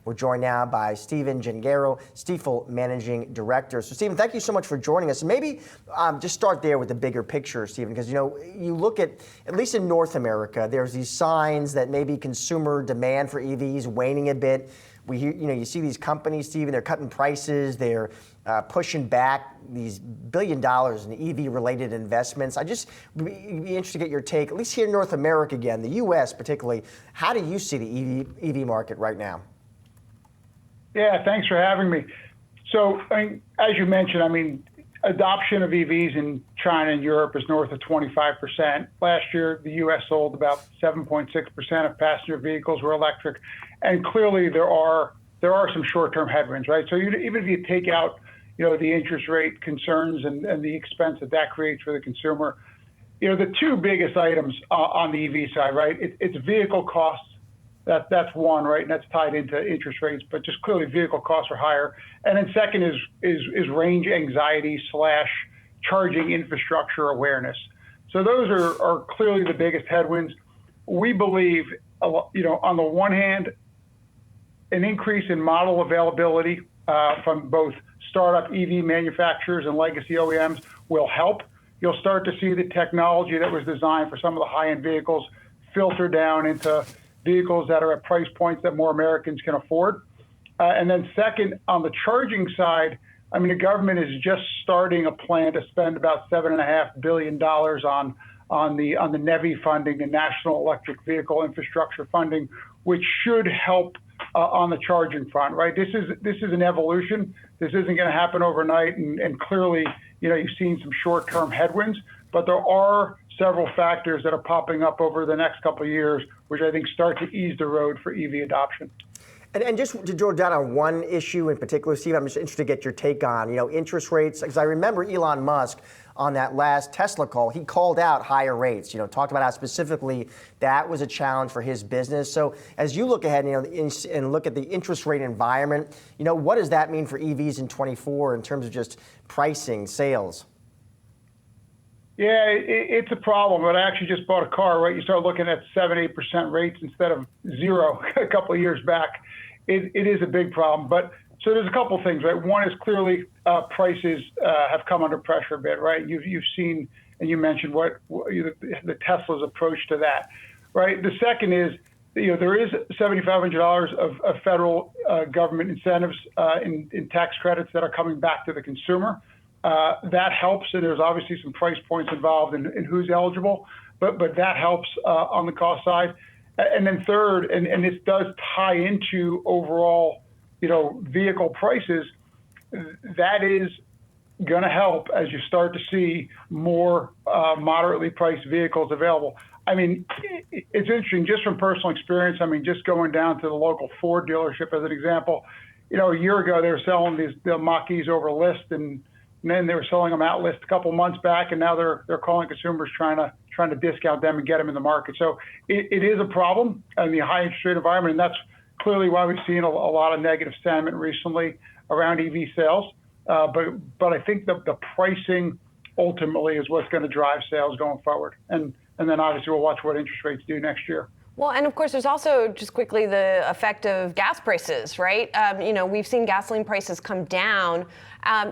We're joined now by Gengaro, Stifel Managing Director. So Stephen, thank you so much for joining us. Maybe just start there with the bigger picture, Stephen, because you look at least in North America, there's these signs that maybe consumer demand for EVs waning a bit. We hear, you see these companies, Stephen, they're cutting prices, they're pushing back these $1 billion in EV-related investments. I just be interested to get your take, at least here in North America again, the U.S. particularly. How do you see the EV market right now? Yeah, thanks for having me. So, as you mentioned, adoption of EVs in China and Europe is north of 25%. Last year, the U.S. sold about 7.6% of passenger vehicles were electric, and clearly there are some short-term headwinds, right? So even if you take out, the interest rate concerns and the expense that creates for the consumer, the two biggest items on the EV side, right? It's vehicle costs. That's one, right? And that's tied into interest rates, but just clearly vehicle costs are higher. And then second is range anxiety / charging infrastructure awareness. So those are clearly the biggest headwinds. We believe, on the one hand, an increase in model availability from both startup EV manufacturers and legacy OEMs will help. You'll start to see the technology that was designed for some of the high-end vehicles filter down into vehicles that are at price points that more Americans can afford. And then second, on the charging side, the government is just starting a plan to spend about $7.5 billion on the NEVI funding, the National Electric Vehicle Infrastructure funding, which should help on the charging front, right? This is an evolution. This isn't going to happen overnight, and clearly, you've seen some short-term headwinds, but there are several factors that are popping up over the next couple of years, which I think start to ease the road for EV adoption. And just to drill down on one issue in particular, Steve, I'm just interested to get your take on, interest rates, because I remember Elon Musk on that last Tesla call, he called out higher rates, talked about how specifically that was a challenge for his business. So as you look ahead, and look at the interest rate environment, what does that mean for EVs in 24 in terms of just pricing, sales? Yeah, it's a problem, but I actually just bought a car, right? You start looking at 7-8% rates instead of zero a couple of years back. It is a big problem. But so there's a couple of things, right? One is clearly prices have come under pressure a bit, right? You've seen, and you mentioned the Tesla's approach to that, right? The second is, there is $7,500 of federal government incentives in tax credits that are coming back to the consumer. That helps, and there's obviously some price points involved in who's eligible, but that helps on the cost side. And then third, and this does tie into overall, vehicle prices, that is going to help as you start to see more moderately priced vehicles available. It's interesting, just from personal experience, just going down to the local Ford dealership as an example, a year ago they were selling the Mach-E's over list, and then they were selling them out list a couple months back, and now they're calling consumers trying to discount them and get them in the market. So it is a problem in the high interest rate environment, and that's clearly why we've seen a lot of negative sentiment recently around EV sales. But I think the pricing ultimately is what's going to drive sales going forward, and then obviously we'll watch what interest rates do next year. Well, and of course, there's also just quickly the effect of gas prices, right? We've seen gasoline prices come down.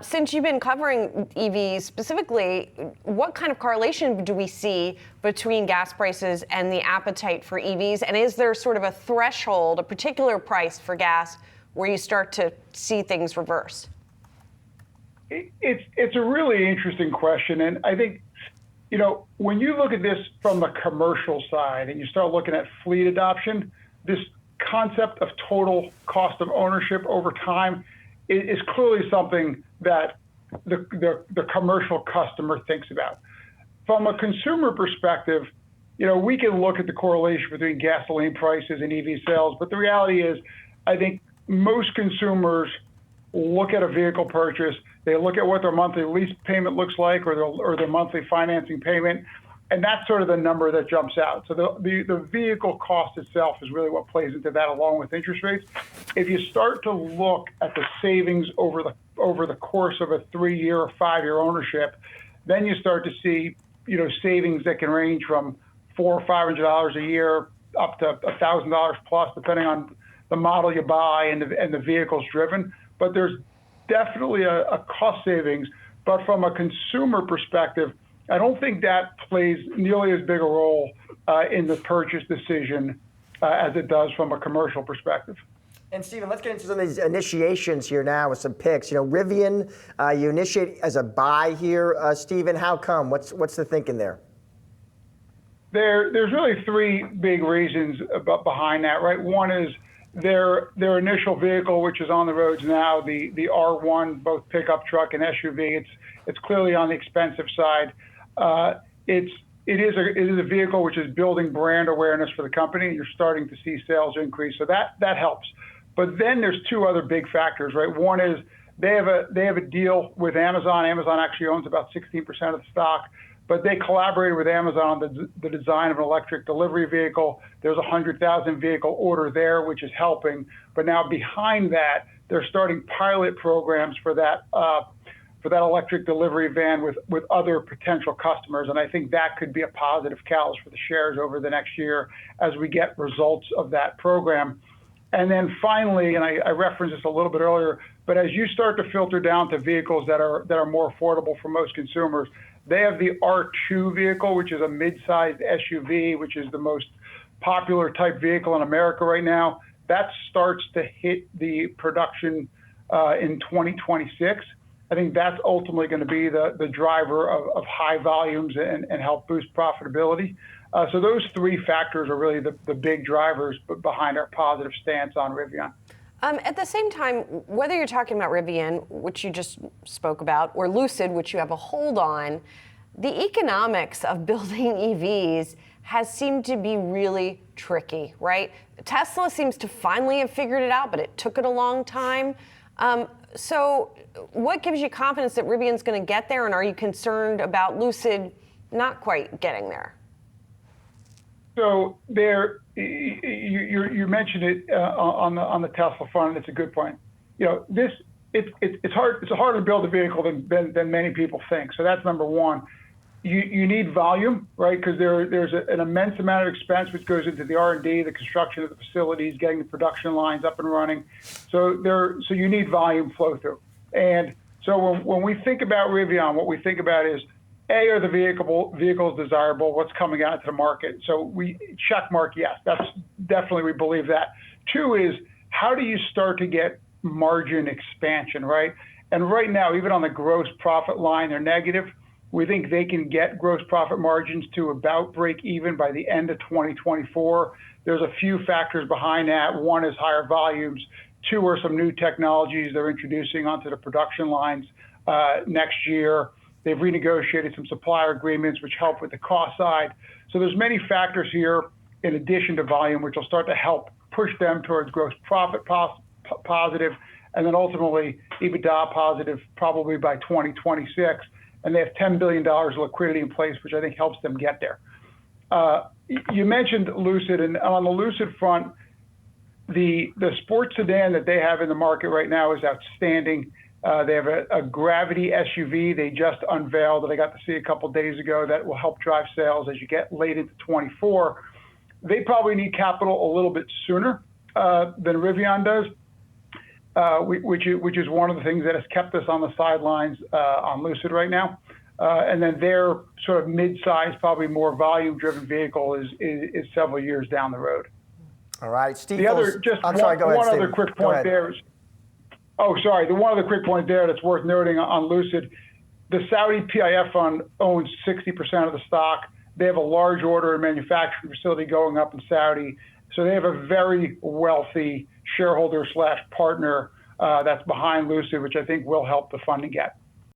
Since you've been covering EVs specifically, what kind of correlation do we see between gas prices and the appetite for EVs? And is there sort of a threshold, a particular price for gas, where you start to see things reverse? It's a really interesting question, and I think, when you look at this from the commercial side and you start looking at fleet adoption, this concept of total cost of ownership over time is clearly something that the commercial customer thinks about. From a consumer perspective, we can look at the correlation between gasoline prices and EV sales, but the reality is, I think most consumers look at a vehicle purchase, they look at what their monthly lease payment looks like or their monthly financing payment, and that's sort of the number that jumps out. So the vehicle cost itself is really what plays into that, along with interest rates. If you start to look at the savings over the course of a 3-year or 5-year ownership, then you start to see savings that can range from $400 or $500 a year up to $1,000 plus, depending on the model you buy and the vehicles driven. But there's definitely a cost savings. But from a consumer perspective, I don't think that plays nearly as big a role in the purchase decision as it does from a commercial perspective. And Stephen, let's get into some of these initiations here now with some picks. Rivian, you initiate as a buy here, Stephen. How come? What's the thinking there? There's really three big reasons behind that, right? One is their initial vehicle, which is on the roads now, the R1, both pickup truck and SUV. It's clearly on the expensive side. It is a vehicle which is building brand awareness for the company. You're starting to see sales increase, so that helps. But then there's two other big factors, right? One is they have a deal with Amazon. Amazon actually owns about 16% of the stock, but they collaborated with Amazon on the design of an electric delivery vehicle. There's a 100,000 vehicle order there, which is helping. But now behind that, they're starting pilot programs for that electric delivery van with other potential customers. And I think that could be a positive catalyst for the shares over the next year as we get results of that program. And then finally, and I referenced this a little bit earlier, but as you start to filter down to vehicles that are more affordable for most consumers, they have the R2 vehicle, which is a mid-sized SUV, which is the most popular type vehicle in America right now. That starts to hit the production in 2026. I think that's ultimately going to be the driver of high volumes and help boost profitability. So those three factors are really the big drivers behind our positive stance on Rivian. At the same time, whether you're talking about Rivian, which you just spoke about, or Lucid, which you have a hold on, the economics of building EVs has seemed to be really tricky, right? Tesla seems to finally have figured it out, but it took it a long time. So what gives you confidence that Rivian's going to get there, and are you concerned about Lucid not quite getting there? So you mentioned it on the Tesla front, and it's a good point. It's harder to build a vehicle than many people think. So that's number one. You need volume, right? Because there's an immense amount of expense which goes into the R&D, the construction of the facilities, getting the production lines up and running. So you need volume flow through. And so when we think about Rivian, what we think about is, A, are the vehicles desirable? What's coming out to the market? So we check mark, yes, that's definitely, we believe that. Two is, how do you start to get margin expansion, right? And right now, even on the gross profit line, they're negative. We think they can get gross profit margins to about break even by the end of 2024. There's a few factors behind that. One is higher volumes. Two are some new technologies they're introducing onto the production lines next year. They've renegotiated some supplier agreements which help with the cost side. So there's many factors here in addition to volume which will start to help push them towards gross profit positive and then ultimately EBITDA positive probably by 2026. And they have $10 billion of liquidity in place, which I think helps them get there. You mentioned Lucid, and on the Lucid front, the sports sedan that they have in the market right now is outstanding. They have a Gravity SUV they just unveiled that I got to see a couple days ago that will help drive sales as you get late into 24. They probably need capital a little bit sooner than Rivian does, which is one of the things that has kept us on the sidelines on Lucid right now. And then their sort of mid-size, probably more volume-driven vehicle is several years down the road. All right, Steve. The other, just one other quick point there is, the one other quick point there that's worth noting on Lucid, the Saudi PIF fund owns 60% of the stock. They have a large order and manufacturing facility going up in Saudi. So they have a very wealthy shareholder/partner that's behind Lucid, which I think will help the funding get.